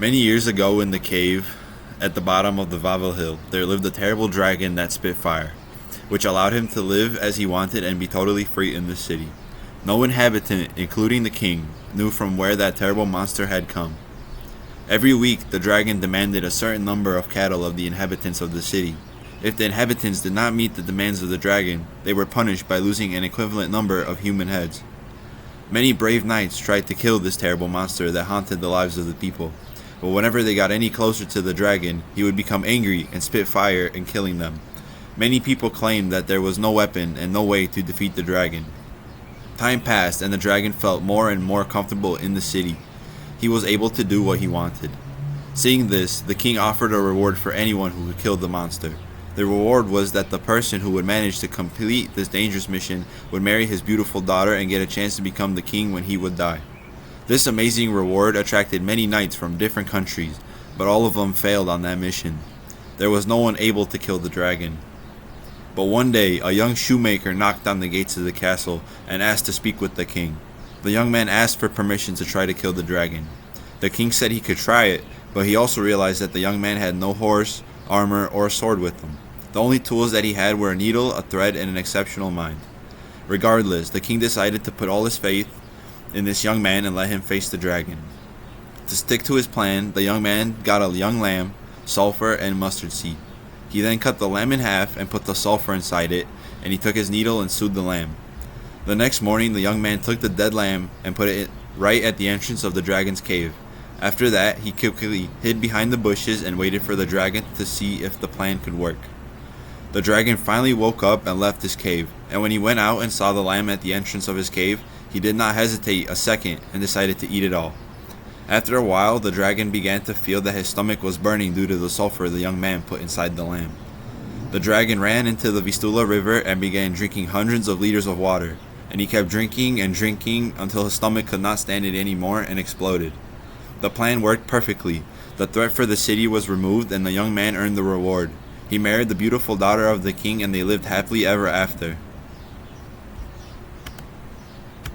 Many years ago in the cave at the bottom of the Wawel Hill, there lived a terrible dragon that spit fire, which allowed him to live as he wanted and be totally free in the city. No inhabitant, including the king, knew from where that terrible monster had come. Every week, the dragon demanded a certain number of cattle of the inhabitants of the city. If the inhabitants did not meet the demands of the dragon, they were punished by losing an equivalent number of human heads. Many brave knights tried to kill this terrible monster that haunted the lives of the people, but whenever they got any closer to the dragon, he would become angry and spit fire and killing them. Many people claimed that there was no weapon and no way to defeat the dragon. Time passed and the dragon felt more and more comfortable in the city. He was able to do what he wanted. Seeing this, the king offered a reward for anyone who could kill the monster. The reward was that the person who would manage to complete this dangerous mission would marry his beautiful daughter and get a chance to become the king when he would die. This amazing reward attracted many knights from different countries, but all of them failed on that mission. There was no one able to kill the dragon. But one day, a young shoemaker knocked on the gates of the castle and asked to speak with the king. The young man asked for permission to try to kill the dragon. The king said he could try it, but he also realized that the young man had no horse, armor, or a sword with him. The only tools that he had were a needle, a thread, and an exceptional mind. Regardless, the king decided to put all his faith in this young man and let him face the dragon. To stick to his plan, the young man got a young lamb, sulfur, and mustard seed. He then cut the lamb in half and put the sulfur inside it, and he took his needle and sewed the lamb. The next morning, the young man took the dead lamb and put it right at the entrance of the dragon's cave. After that, he quickly hid behind the bushes and waited for the dragon to see if the plan could work. The dragon finally woke up and left his cave, and when he went out and saw the lamb at the entrance of his cave, he did not hesitate a second and decided to eat it all. After a while, the dragon began to feel that his stomach was burning due to the sulfur the young man put inside the lamb. The dragon ran into the Vistula River and began drinking hundreds of liters of water, and he kept drinking and drinking until his stomach could not stand it anymore and exploded. The plan worked perfectly. The threat for the city was removed and the young man earned the reward. He married the beautiful daughter of the king and they lived happily ever after.